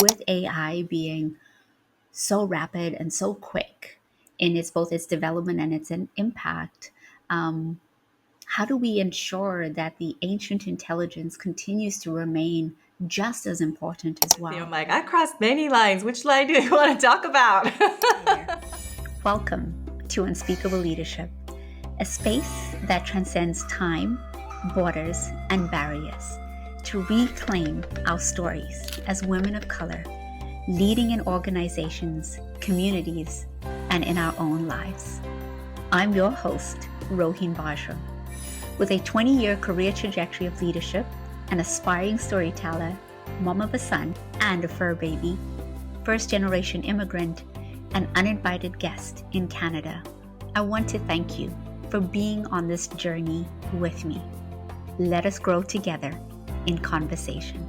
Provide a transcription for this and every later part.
With AI being so rapid and so quick in both its development and its impact, um, how do we ensure that the ancient intelligence continues to remain just as important as I'm well? like, I crossed many lines. Which line do you want to talk about? Welcome to Unspeakable Leadership, a space that transcends time, borders, and barriers to reclaim our stories as women of color, leading in organizations, communities, and in our own lives. I'm your host, Rohene and with a 20-year career trajectory of leadership, an aspiring storyteller, mom of a son and a fur baby, first-generation immigrant, and uninvited guest in Canada. I want to thank you for being on this journey with me. Let us grow together in conversation.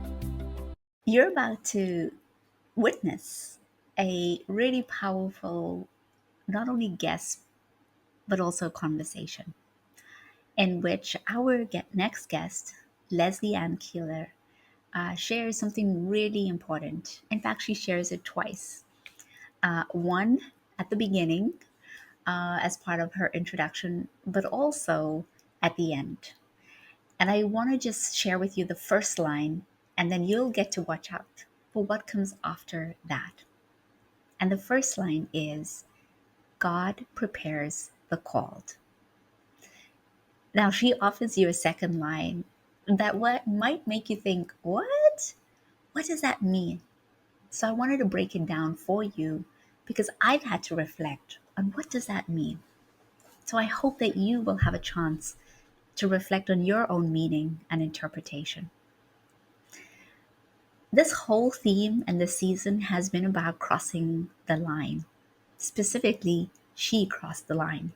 You're about to witness a really powerful, not only guest, but also conversation in which our next guest, Leslie Ann Keeler, shares something really important. In fact, she shares it twice. One at the beginning as part of her introduction, but also at the end. And I want to just share with you the first line, and then you'll get to watch out for what comes after that. And the first line is God prepares the called. Now, she offers you a second line that what might make you think, what? What does that mean? So I wanted to break it down for you because I've had to reflect on what does that mean. So I hope that you will have a chance to reflect on your own meaning and interpretation. This whole theme and this season has been about crossing the line. Specifically, she crossed the line.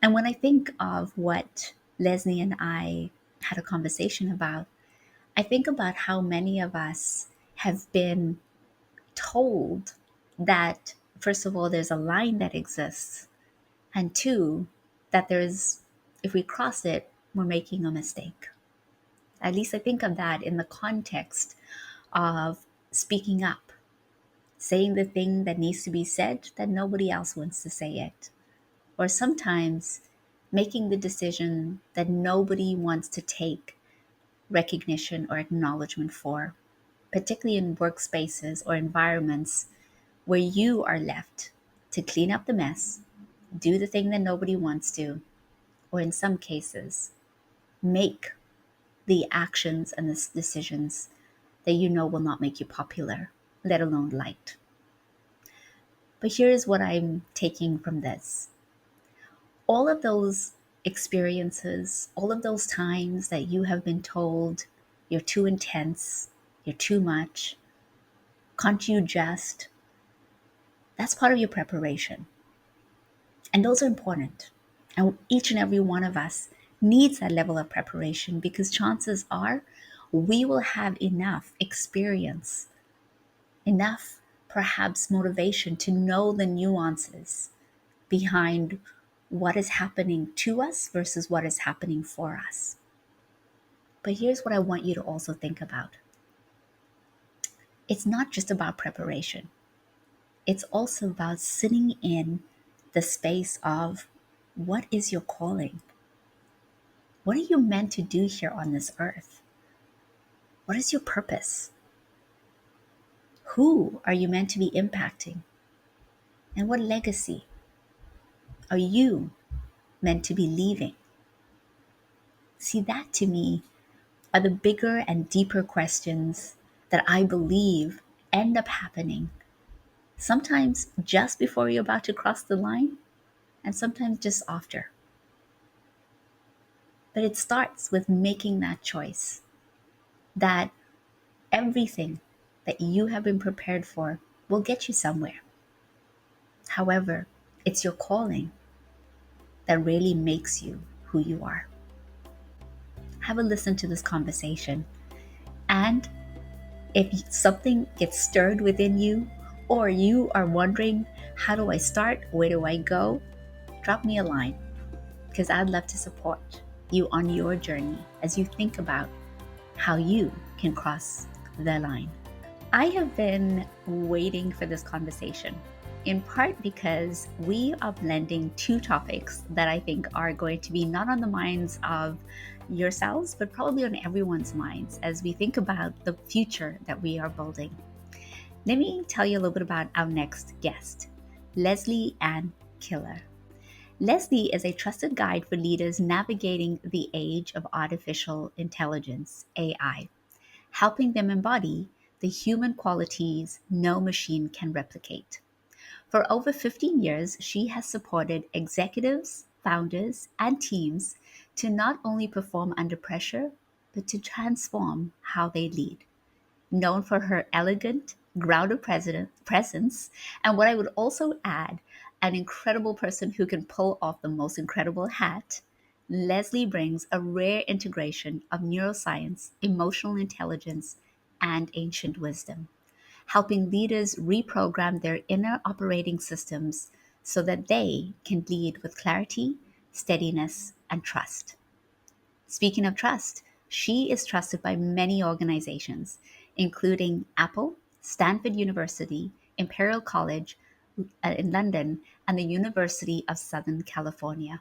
And when I think of what Leslie and I had a conversation about, I think about how many of us have been told that, first of all, there's a line that exists, and two, that if we cross it, we're making a mistake. At least I think of that in the context of speaking up, saying the thing that needs to be said that nobody else wants to say it, or sometimes making the decision that nobody wants to take recognition or acknowledgement for, particularly in workspaces or environments where you are left to clean up the mess, do the thing that nobody wants to, or in some cases, make the actions and the decisions that you know will not make you popular, let alone liked. But here's what I'm taking from this. All of those experiences, all of those times that you have been told you're too intense, you're too much, can't you just? That's part of your preparation. And those are important. And each and every one of us needs that level of preparation because chances are we will have enough experience, enough perhaps motivation to know the nuances behind what is happening to us versus what is happening for us. But here's what I want you to also think about. It's not just about preparation. It's also about sitting in the space of what is your calling? What are you meant to do here on this earth? What is your purpose? Who are you meant to be impacting? And what legacy are you meant to be leaving? See, that to me are the bigger and deeper questions that I believe end up happening. Sometimes just before you're about to cross the line, and sometimes just after. But it starts with making that choice that everything that you have been prepared for will get you somewhere. However, it's your calling that really makes you who you are. Have a listen to this conversation. And if something gets stirred within you, or you are wondering, how do I start? Where do I go? Drop me a line because I'd love to support you on your journey as you think about how you can cross the line. I have been waiting for this conversation, in part because we are blending two topics that I think are going to be not on the minds of yourselves, but probably on everyone's minds as we think about the future that we are building. Let me tell you a little bit about our next guest, Leslie Ann Keeler. Leslie is a trusted guide for leaders navigating the age of artificial intelligence, AI, helping them embody the human qualities no machine can replicate. For over 15 years, she has supported executives, founders, and teams to not only perform under pressure, but to transform how they lead. Known for her elegant, grounded presence, and what I would also add, an incredible person who can pull off the most incredible hat, Leslie brings a rare integration of neuroscience, emotional intelligence, and ancient wisdom, helping leaders reprogram their inner operating systems so that they can lead with clarity, steadiness, and trust. Speaking of trust, she is trusted by many organizations, including Apple, Stanford University, Imperial College in London, and the University of Southern California.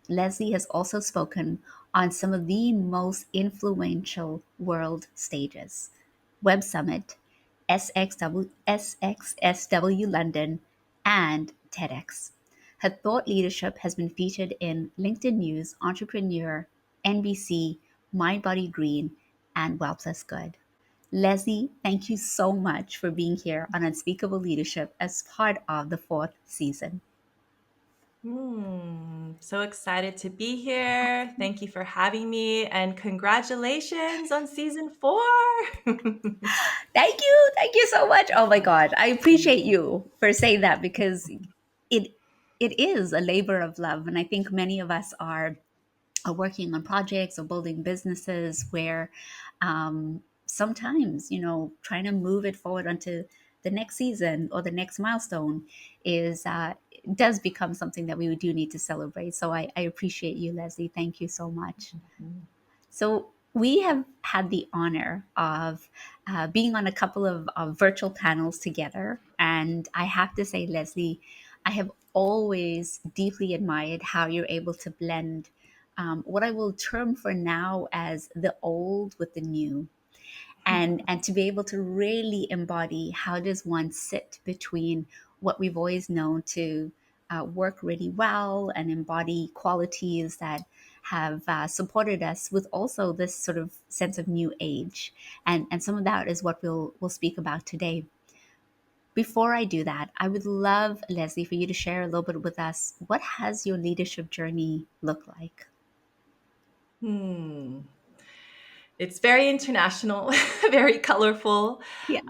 Leslie has also spoken on some of the most influential world stages: Web Summit, SXSW London, and TEDx. Her thought leadership has been featured in LinkedIn News, Entrepreneur, NBC, My Body Green, and Well Plus Good. Leslie, thank you so much for being here on Unspeakable Leadership as part of the fourth season. So excited to be here. Thank you for having me, and congratulations on season 4. Thank you. Thank you so much. Oh my God. I appreciate you for saying that because it it is a labor of love. And I think many of us are working on projects or building businesses where sometimes, trying to move it forward onto the next season or the next milestone is does become something that we do need to celebrate. So I appreciate you, Leslie. Thank you so much. So we have had the honor of being on a couple of virtual panels together. And I have to say, Leslie, I have always deeply admired how you're able to blend what I will term for now as the old with the new, and to be able to really embody how does one sit between what we've always known to work really well and embody qualities that have supported us with also this sort of sense of new age, and some of that is what we'll speak about today. Before I do that, I would love, Leslie, for you to share a little bit with us. What has your leadership journey look like? Hmm. It's very international, very colorful. Yeah,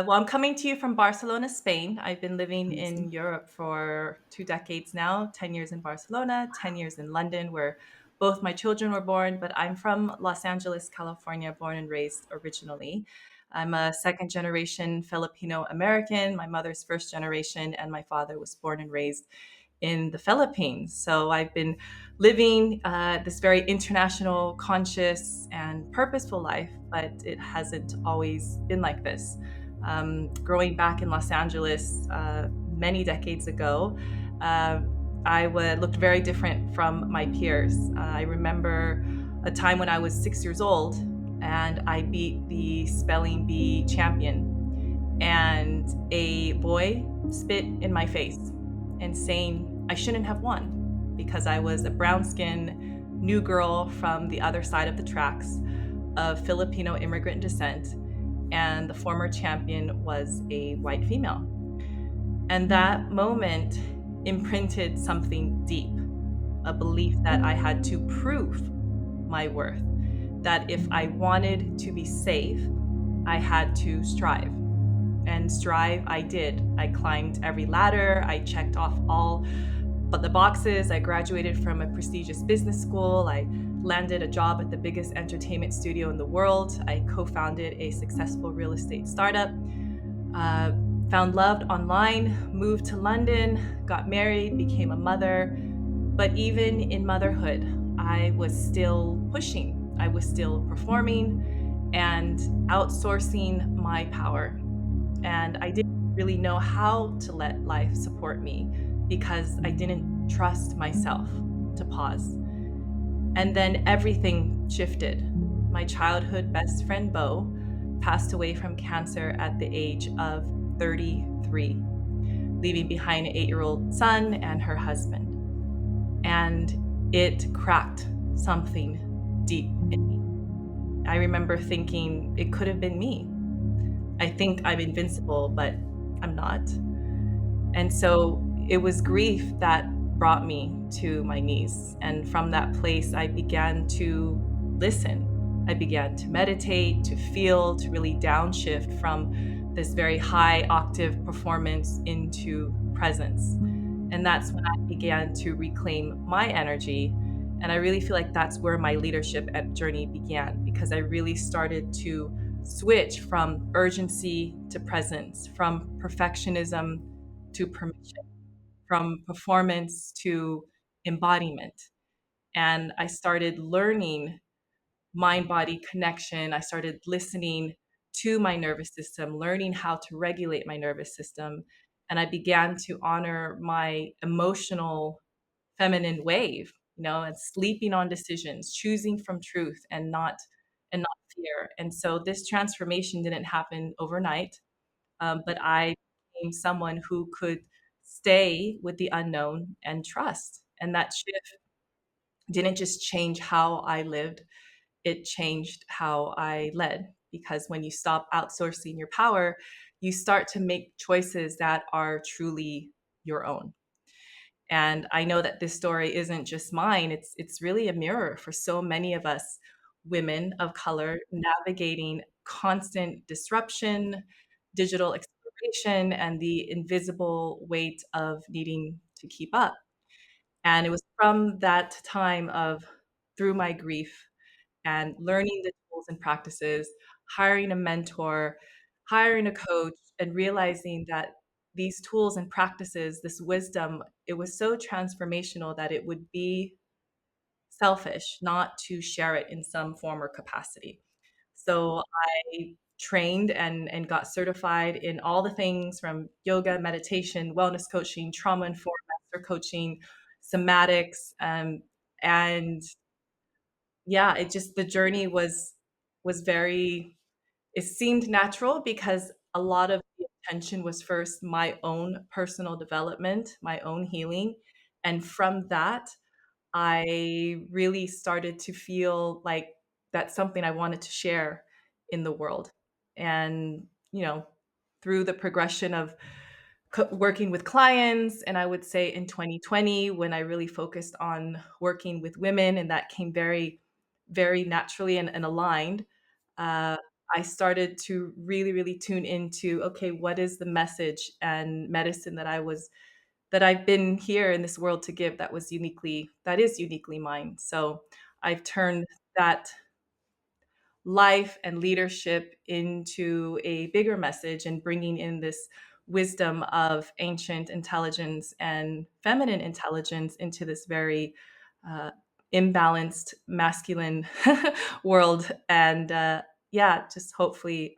Well, I'm coming to you from Barcelona, Spain. I've been living in amazing. Europe for 2 decades now, 10 years in Barcelona, 10 years in London, where both my children were born. But I'm from Los Angeles, California, born and raised originally. I'm a second generation Filipino American. My mother's first generation, and my father was born and raised in the Philippines. So I've been living this very international, conscious, and purposeful life, but it hasn't always been like this. Growing back in Los Angeles many decades ago, uh, looked very different from my peers. I remember a time when I was 6 years old and I beat the spelling bee champion, and a boy spit in my face and saying I shouldn't have won because I was a brown skinned new girl from the other side of the tracks of Filipino immigrant descent, and the former champion was a white female. And that moment imprinted something deep, a belief that I had to prove my worth, that if I wanted to be safe, I had to strive. And strive I did. I climbed every ladder, I checked off all but the boxes. I graduated from a prestigious business school. I landed a job at the biggest entertainment studio in the world. I co-founded a successful real estate startup. Uh, Found love online, moved to London, got married, became a mother. But even in motherhood, I was still pushing. I was still performing and outsourcing my power. And I didn't really know how to let life support me because I didn't trust myself to pause. And then everything shifted. My childhood best friend, Bo, passed away from cancer at the age of 33, leaving behind an 8-year-old son and her husband. And it cracked something deep in me. I remember thinking it could have been me. I think I'm invincible, but I'm not. And so it was grief that brought me to my knees. And from that place, I began to listen. I began to meditate, to feel, to really downshift from this very high octave performance into presence. And that's when I began to reclaim my energy. And I really feel like that's where my leadership journey began, because I really started to switch from urgency to presence, from perfectionism to permission, from performance to embodiment. And I started learning mind body connection. I started listening to my nervous system, learning how to regulate my nervous system. And I began to honor my emotional feminine wave, and sleeping on decisions, choosing from truth and not fear. And so this transformation didn't happen overnight, but I became someone who could stay with the unknown and trust. And that shift didn't just change how I lived, it changed how I led. Because when you stop outsourcing your power, you start to make choices that are truly your own. And I know that this story isn't just mine, it's really a mirror for so many of us women of color navigating constant disruption, digital acceleration, and the invisible weight of needing to keep up. And it was from that time of through my grief and learning the tools and practices, hiring a mentor, hiring a coach, and realizing that these tools and practices, this wisdom, it was so transformational that it would be selfish not to share it in some form or capacity. So I trained and got certified in all the things from yoga, meditation, wellness coaching, trauma informed master coaching, somatics, and yeah, it just the journey was very it seemed natural because a lot of the attention was first my own personal development, my own healing. And from that, I really started to feel like that's something I wanted to share in the world. And, through the progression of working with clients, and I would say in 2020, when I really focused on working with women, and that came very, very naturally and aligned, uh, I started to really, really tune into, okay, what is the message and medicine that I've been here in this world to give that is uniquely mine. So I've turned that life and leadership into a bigger message and bringing in this wisdom of ancient intelligence and feminine intelligence into this very uh, imbalanced masculine world. And yeah, just hopefully,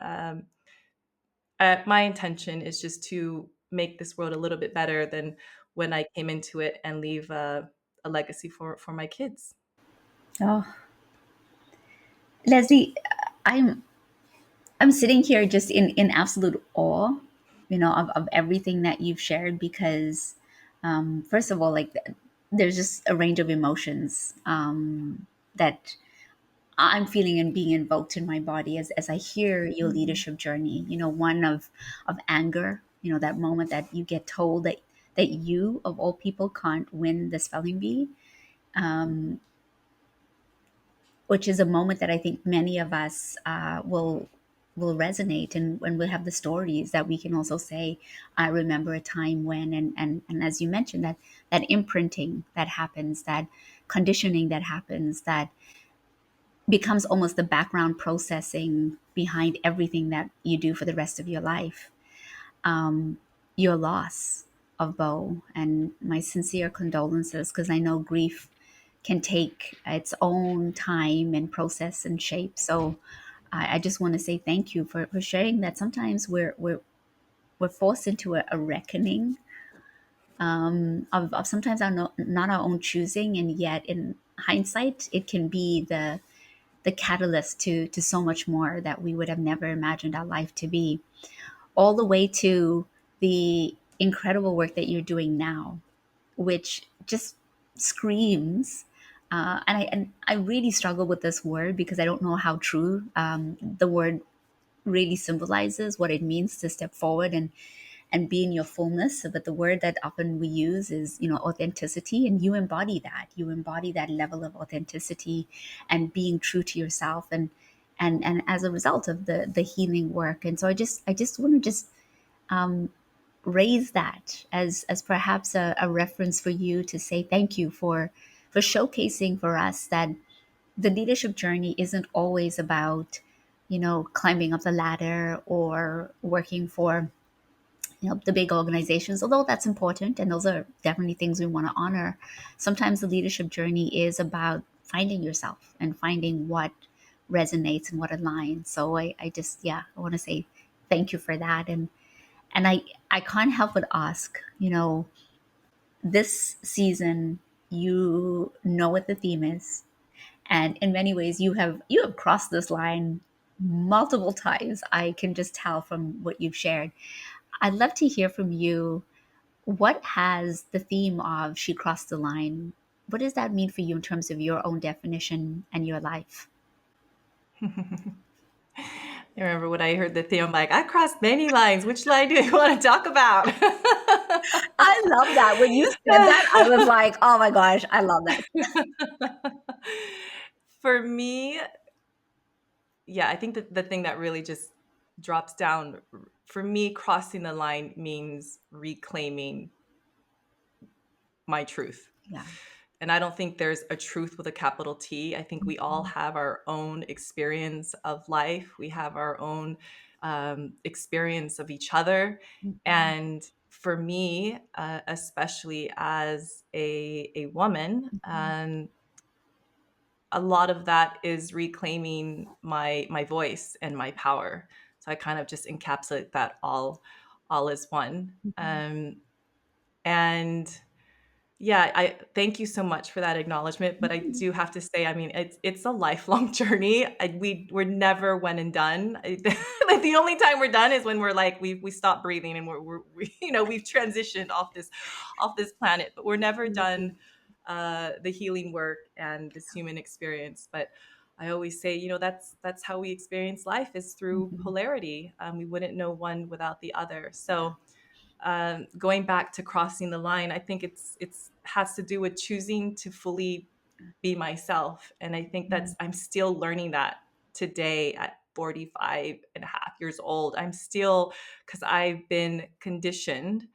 my intention is just to make this world a little bit better than when I came into it, and leave a legacy for my kids. Oh, Leslie, I'm I'm sitting here just in absolute awe, of everything that you've shared because, first of all, like there's just a range of emotions that I'm feeling and being invoked in my body as I hear your leadership journey. One of anger. That moment that you get told that you of all people can't win the spelling bee, um, which is a moment that I think many of us will resonate, and we'll have the stories that we can also say, I remember a time when, and as you mentioned, that imprinting that happens, that conditioning that happens, that becomes almost the background processing behind everything that you do for the rest of your life. Your loss of Bo, and my sincere condolences, because I know grief can take its own time and process and shape. So I just want to say thank you for sharing that. Sometimes we're we're forced into a reckoning of sometimes our not our own choosing, and yet in hindsight, it can be the catalyst to so much more that we would have never imagined our life to be, all the way to the incredible work that you're doing now, which just screams. And I really struggle with this word because I don't know how true the word really symbolizes what it means to step forward and be in your fullness. But the word that often we use is, authenticity, and you embody that. You embody that level of authenticity and being true to yourself, and as a result of the healing work. And so I just want to just raise that as perhaps a reference for you to say thank you for showcasing for us that the leadership journey isn't always about climbing up the ladder or working for the big organizations, although that's important and those are definitely things we want to honor. Sometimes the leadership journey is about finding yourself and finding what resonates and what aligns. So I just, yeah, I want to say thank you for that. And I can't help but ask, this season, you know what the theme is, and in many ways you have crossed this line multiple times. I can just tell from what you've shared. I'd love to hear from you. What has the theme of she crossed the line, what does that mean for you in terms of your own definition and your life? I remember when I heard the theme, I'm like, I crossed many lines. Which line do you want to talk about? I love that. When you said that, I was like, oh my gosh, I love that. For me, yeah, I think that the thing that really just drops down for me, crossing the line means reclaiming my truth. Yeah. And I don't think there's a truth with a capital T. I think we all Mhm. have our own experience of life. We have our own experience of each other. Mhm. And for me, especially as a woman, Mhm. a lot of that is reclaiming my voice and my power. So I kind of just encapsulate that all as one. Mhm. And yeah, I thank you so much for that acknowledgement. But I Mhm. do have to say, I mean, it's a lifelong journey. We're never one and done. Like the only time we're done is when we're like we stop breathing and we've transitioned off this planet. But we're never done the healing work and this human experience. But I always say, that's how we experience life is through Mhm. polarity. We wouldn't know one without the other. So going back to crossing the line, I think it's has to do with choosing to fully be myself. And I think Yeah. I'm still learning that today at 45 and a half years old. I'm still, because I've been conditioned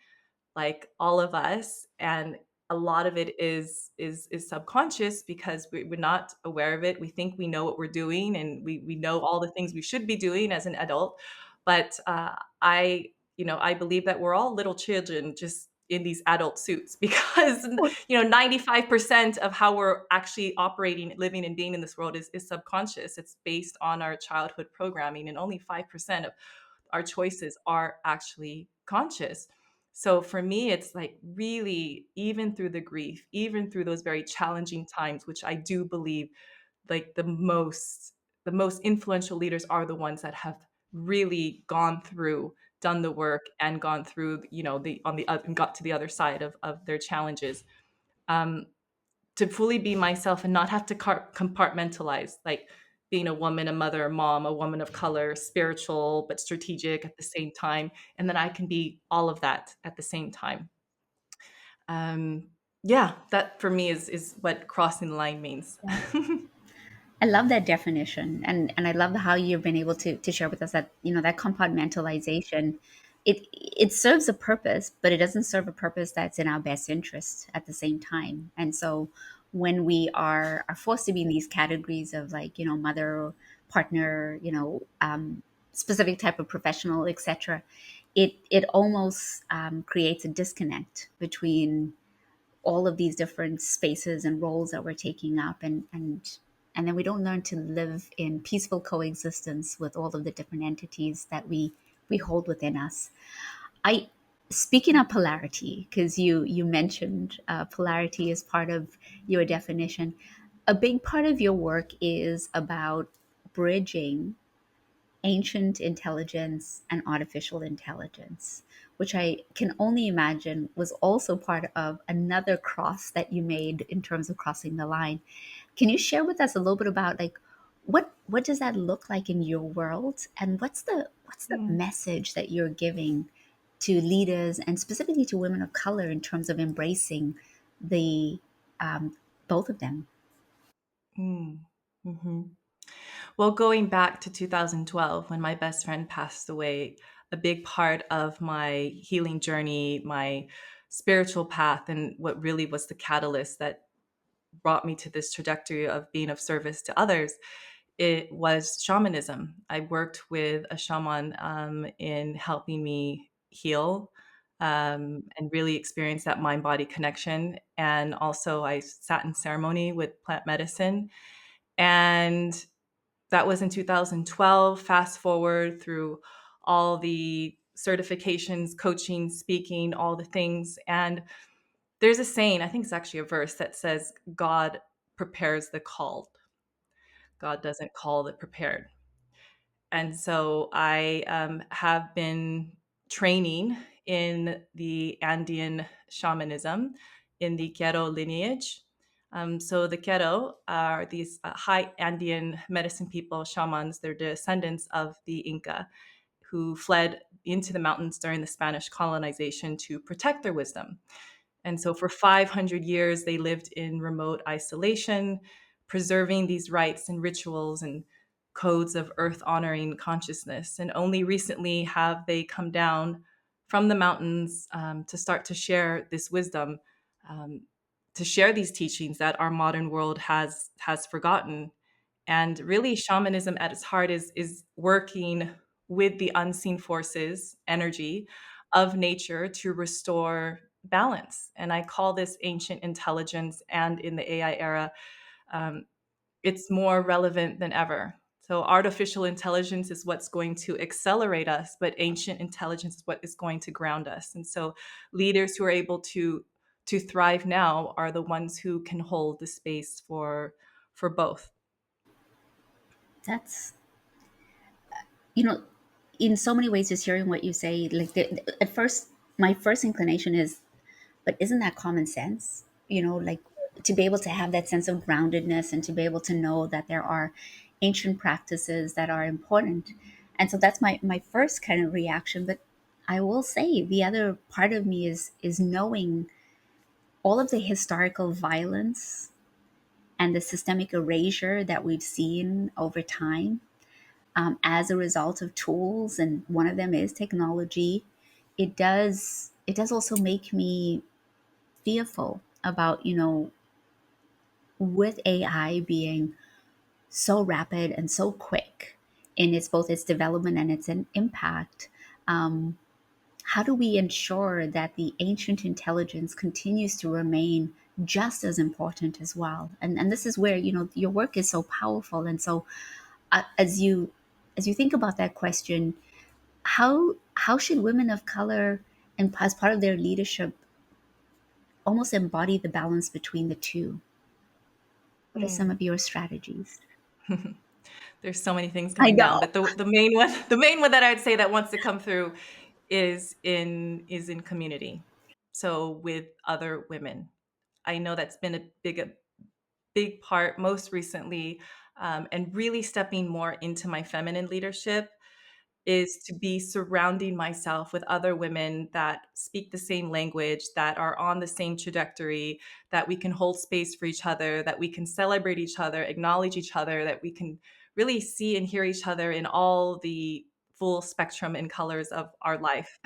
like all of us, and a lot of it is subconscious because we're not aware of it. We think we know what we're doing, and we know all the things we should be doing as an adult. But I believe that we're all little children just in these adult suits because 95% of how we're actually operating, living, and being in this world is subconscious. It's based on our childhood programming, and only 5% of our choices are actually conscious. So for me, it's like really, even through the grief, even through those very challenging times, which I do believe like the most influential leaders are the ones that have really gone through, done the work, and gone through, the on the and got to the other side of their challenges. Um, to fully be myself and not have to compartmentalize, like being a woman, a mother, a mom, a woman of color, spiritual but strategic at the same time, and then I can be all of that at the same time. um yeah, that for me is what crossing the line means. I love that definition, and I love how you've been able to share with us that that compartmentalization, it serves a purpose, but it doesn't serve a purpose that's in our best interest at the same time. And so when we are forced to be in these categories of, like, mother, partner, specific type of professional, etc., it almost creates a disconnect between all of these different spaces and roles that we're taking up, and then we don't learn to live in peaceful coexistence with all of the different entities that we hold within us. I speaking of polarity, because you mentioned polarity as part of your definition. A big part of your work is about bridging ancient intelligence and artificial intelligence, which I can only imagine was also part of another cross that you made in terms of crossing the line. Can you share with us a little bit about like what does that look like in your world, and what's the Mm. message that you're giving to leaders and specifically to women of color in terms of embracing the both of them? Mm. Hmm. Well, going back to 2012, when my best friend passed away, a big part of my healing journey, my spiritual path, and what really was the catalyst that brought me to this trajectory of being of service to others, it was shamanism. I worked with a shaman in helping me heal and really experience that mind body connection. And also, I sat in ceremony with plant medicine. And that was in 2012. Fast forward through all the certifications, coaching, speaking, all the things. And there's a saying, I think it's actually a verse that says, God prepares the called, God doesn't call the prepared. And so I have been training in the Andean shamanism in the Quero lineage. So the Quero are these high Andean medicine people, shamans. They're descendants of the Inca who fled into the mountains during the Spanish colonization to protect their wisdom. And so for 500 years, they lived in remote isolation, preserving these rites and rituals and codes of earth honoring consciousness. And only recently have they come down from the mountains to start to share this wisdom, um, to share these teachings that our modern world has forgotten. And really, shamanism at its heart is working with the unseen forces, energy of nature to restore balance. And I call this ancient intelligence. And in the AI era, um, it's more relevant than ever. So, artificial intelligence is what's going to accelerate us, but ancient intelligence is what is going to ground us. And so, leaders who are able to thrive now are the ones who can hold the space for both. That's, you know, in so many ways, just hearing what you say, like at first, my first inclination is, but isn't that common sense? Like to be able to have that sense of groundedness and to be able to know that there are ancient practices that are important. And so that's my first kind of reaction. But I will say the other part of me is knowing all of the historical violence and the systemic erasure that we've seen over time as a result of tools, and one of them is technology. It does also make me fearful about, with AI being so rapid and so quick in its both its development and its impact. um, how do we ensure that the ancient intelligence continues to remain just as important as well? And this is where, your work is so powerful. And so as you think about that question, how should women of color, and as part of their leadership, almost embody the balance between the two? What are some Mm. of your strategies? There's so many things I going down, know. but the main one, the main one that I would say that wants to come through is in community. So with other women, I know that's been a big part most recently, and really stepping more into my feminine leadership is to be surrounding myself with other women that speak the same language, that are on the same trajectory, that we can hold space for each other, that we can celebrate each other, acknowledge each other, that we can really see and hear each other in all the full spectrum and colors of our life,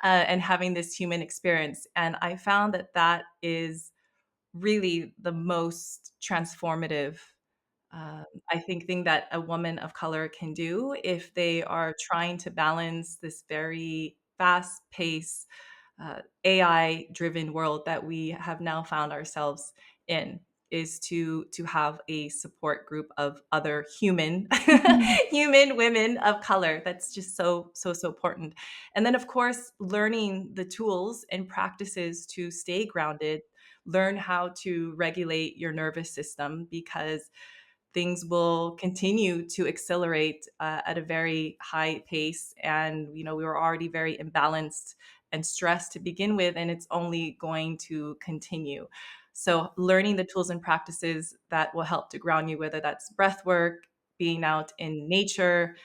and having this human experience. And I found that that is really the most transformative, I think, thing that a woman of color can do if they are trying to balance this very fast paced, AI driven world that we have now found ourselves in. is to have a support group of other human Mhm. human women of color. That's just so important. And then of course learning the tools and practices to stay grounded, learn how to regulate your nervous system, because things will continue to accelerate at a very high pace. And, we were already very imbalanced and stressed to begin with, and it's only going to continue. So, learning the tools and practices that will help to ground you, whether that's breath work, being out in nature,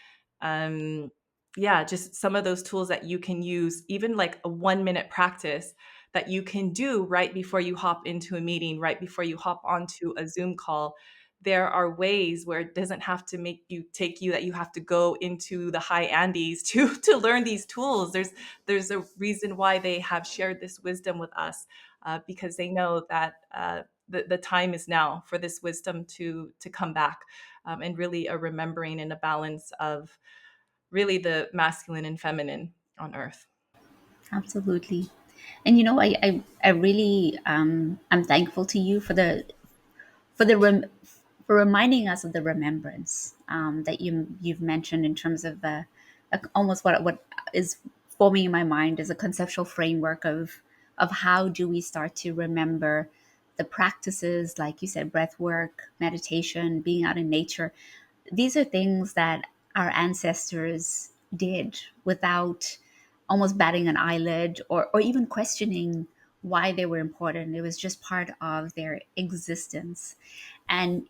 um, yeah, just some of those tools that you can use, even like a 1 minute practice that you can do right before you hop into a meeting, right before you hop onto a Zoom call. There are ways where it doesn't have to take you that you have to go into the high Andes to learn these tools. There's a reason why they have shared this wisdom with us, because they know that the time is now for this wisdom to come back, and really a remembering and a balance of really the masculine and feminine on earth. Absolutely. And I really I'm thankful to you for the for reminding us of the remembrance that you've mentioned in terms of almost what is forming in my mind is a conceptual framework of how do we start to remember the practices, like you said, breath work, meditation, being out in nature. These are things that our ancestors did without almost batting an eyelid or even questioning why they were important. It was just part of their existence. And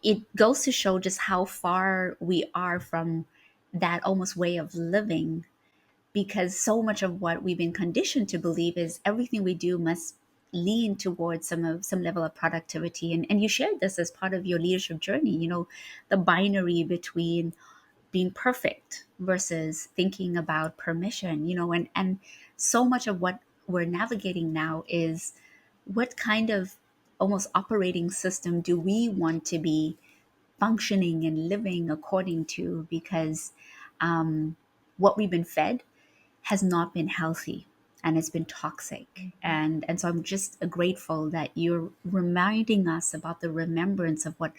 it goes to show just how far we are from that almost way of living, because so much of what we've been conditioned to believe is everything we do must lean towards some level of productivity. And you shared this as part of your leadership journey, the binary between being perfect versus thinking about permission, and so much of what we're navigating now is what kind of almost operating system do we want to be functioning and living according to, because what we've been fed has not been healthy and it's been toxic. And so I'm just grateful that you're reminding us about the remembrance of what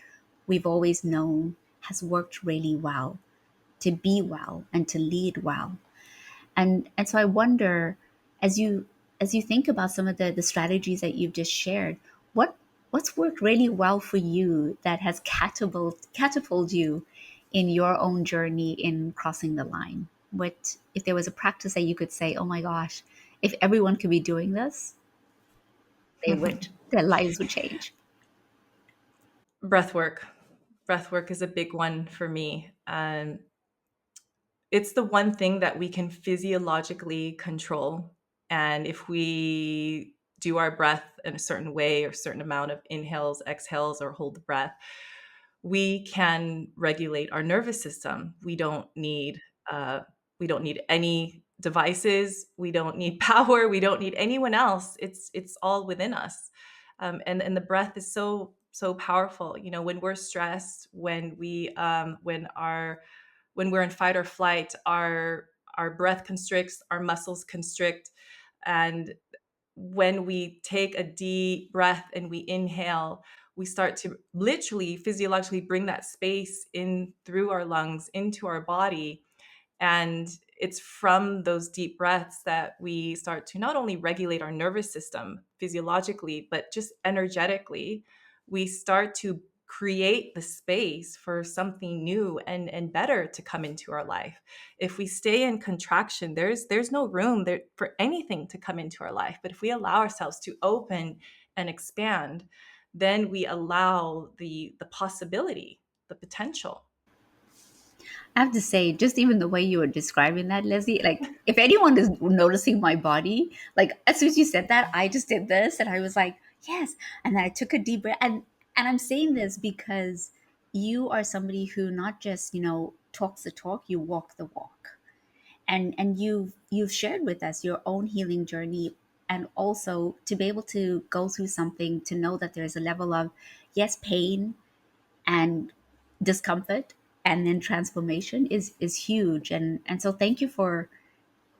we've always known has worked really well, to be well and to lead well. And so I wonder, as you think about some of the strategies that you've just shared, what what's worked really well for you that has catapulted you in your own journey in crossing the line? What if there was a practice that you could say, oh my gosh, if everyone could be doing this, their lives would change. breath work Breath work is a big one for me. It's the one thing that we can physiologically control. And if we do our breath in a certain way or certain amount of inhales, exhales, or hold the breath, we can regulate our nervous system. Uh, we don't need any devices. We don't need power. We don't need anyone else. It's all within us. And the breath is so powerful. When we're stressed, when we're in fight or flight, our breath constricts, our muscles constrict, and when we take a deep breath and we inhale, we start to literally physiologically bring that space in through our lungs into our body. And it's from those deep breaths that we start to not only regulate our nervous system physiologically, but just energetically. We start to create the space for something new and better to come into our life. If we stay in contraction, there's no room there for anything to come into our life. But if we allow ourselves to open and expand, then we allow the possibility, the potential. I have to say, just even the way you were describing that, Leslie, like if anyone is noticing my body, like as soon as you said that, I just did this and I was like, yes. And then I took a deep breath. And I'm saying this because you are somebody who not just, talks the talk, you walk the walk. And you've shared with us your own healing journey, and also to be able to go through something, to know that there's a level of, yes, pain and discomfort, and then transformation is huge. And so thank you for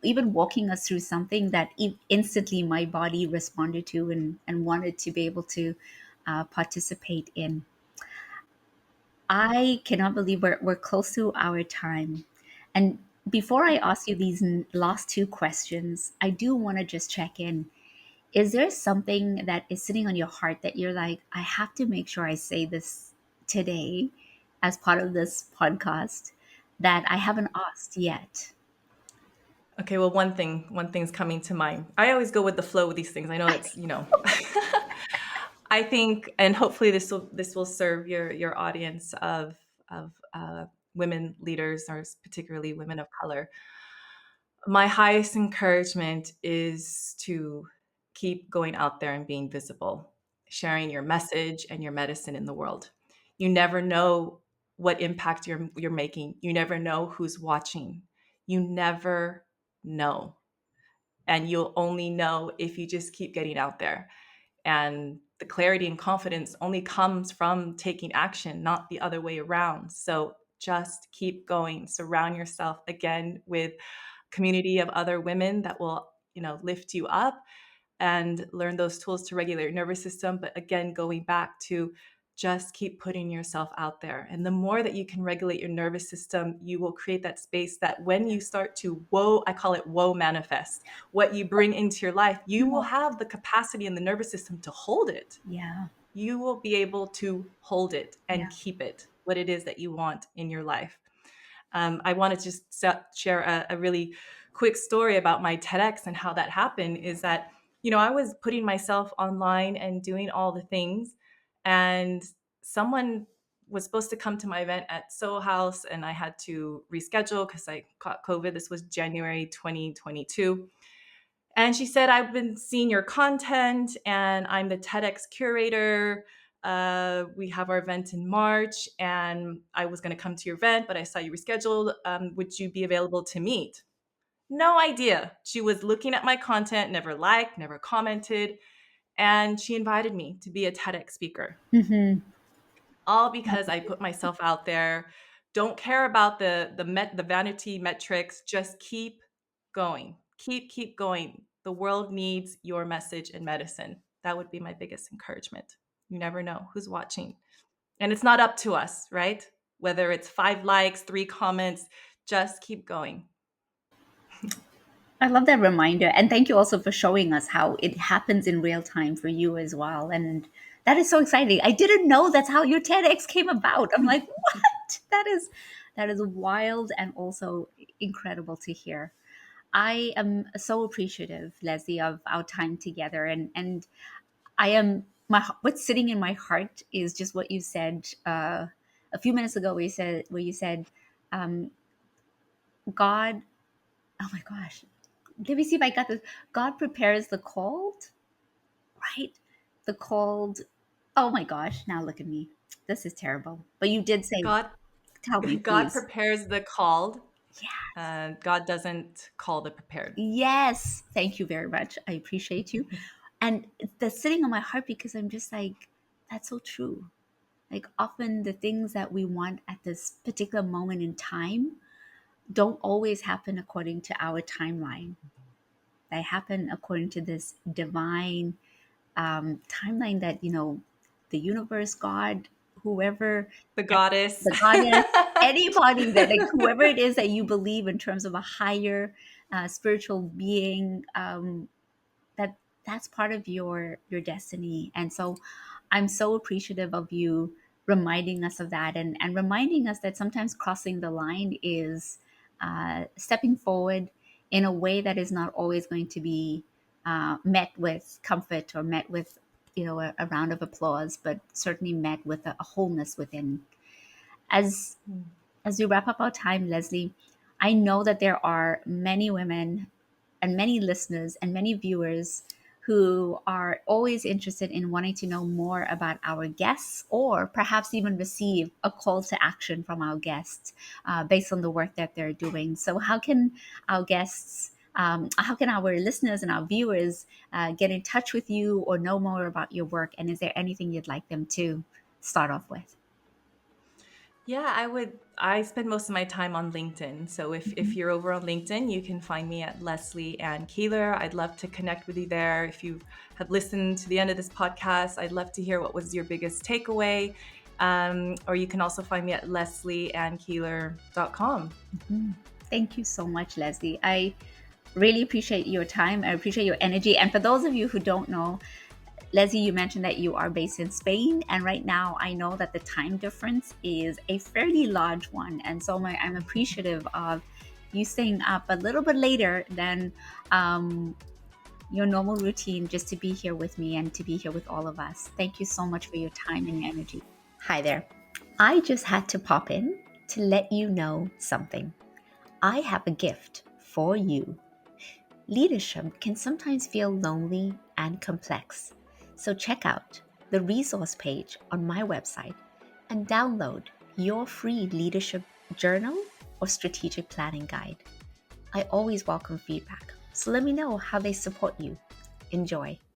even walking us through something that instantly my body responded to and wanted to be able to participate in. I cannot believe we're close to our time. And before I ask you these last two questions, I do want to just check in. Is there something that is sitting on your heart that you're like, I have to make sure I say this today as part of this podcast that I haven't asked yet? Okay, well, one thing's coming to mind. I always go with the flow with these things. I know that's, I think, and hopefully this will serve your audience of women leaders, or particularly women of color. My highest encouragement is to keep going out there and being visible, sharing your message and your medicine in the world. You never know what impact you're making. You never know who's watching. You never know. And you'll only know if you just keep getting out there. And the clarity and confidence only comes from taking action, not the other way around. So just keep going. Surround yourself again with community of other women that will, lift you up, and learn those tools to regulate your nervous system. But again, going back to just keep putting yourself out there. And the more that you can regulate your nervous system, you will create that space that when you start to I call it whoa manifest, what you bring into your life, you will have the capacity in the nervous system to hold it. Yeah, You will be able to hold it yeah. and keep it, what it is that you want in your life. I want to just share a really quick story about my TEDx and how that happened. Is that, I was putting myself online and doing all the things, and someone was supposed to come to my event at Soho House, and I had to reschedule because I caught COVID. This was January 2022. And she said, I've been seeing your content and I'm the TEDx curator. We have our event in March and I was going to come to your event, but I saw you rescheduled. Would you be available to meet? No idea. She was looking at my content, never liked, never commented. And she invited me to be a TEDx speaker, Mm-hmm. all because I put myself out there. Don't care about the vanity metrics. Just keep going. Keep going. The world needs your message and medicine. That would be my biggest encouragement. You never know who's watching. And it's not up to us, right? Whether it's 5 likes, 3 comments, just keep going. I love that reminder. And thank you also for showing us how it happens in real time for you as well. And that is so exciting. I didn't know that's how your TEDx came about. I'm like, what? That is wild and also incredible to hear. I am so appreciative, Leslie, of our time together. And I am what's sitting in my heart is just what you said a few minutes ago, where you said um, God. Oh my gosh, let me see if I got this. God prepares the called, right? The called. Oh my gosh, now look at me. This is terrible. But you did say, God tell me, God please. prepares the called, Yeah. and God doesn't call the prepared. Yes. Thank you very much. I appreciate you. And that's sitting on my heart because I'm just like, that's so true. Like often the things that we want at this particular moment in time don't always happen according to our timeline. They happen according to this divine timeline that the universe, God, whoever, The goddess. the goddess, anybody that, like, whoever it is that you believe in terms of a higher spiritual being, that that's part of your destiny. And so I'm so appreciative of you reminding us of that, and reminding us that sometimes crossing the line is stepping forward in a way that is not always going to be met with comfort or met with a round of applause, but certainly met with a wholeness within. As as we wrap up our time, Leslie, I know that there are many women and many listeners and many viewers who are always interested in wanting to know more about our guests, or perhaps even receive a call to action from our guests based on the work that they're doing. So, how can our listeners and our viewers get in touch with you or know more about your work? And is there anything you'd like them to start off with? Yeah, I spend most of my time on LinkedIn. So if Mhm. you're over on LinkedIn, you can find me at Leslie Ann Keeler. I'd love to connect with you there. If you have listened to the end of this podcast, I'd love to hear what was your biggest takeaway. Or you can also find me at leslieannkeeler.com. Mhm. Thank you so much, Leslie. I really appreciate your time. I appreciate your energy. And for those of you who don't know, Leslie, you mentioned that you are based in Spain, and right now I know that the time difference is a fairly large one, and so I'm appreciative of you staying up a little bit later than um, your normal routine just to be here with me and to be here with all of us. Thank you so much for your time and your energy. Hi there. I just had to pop in to let you know something. I have a gift for you. Leadership can sometimes feel lonely and complex. So check out the resource page on my website and download your free leadership journal or strategic planning guide. I always welcome feedback, so let me know how they support you. Enjoy.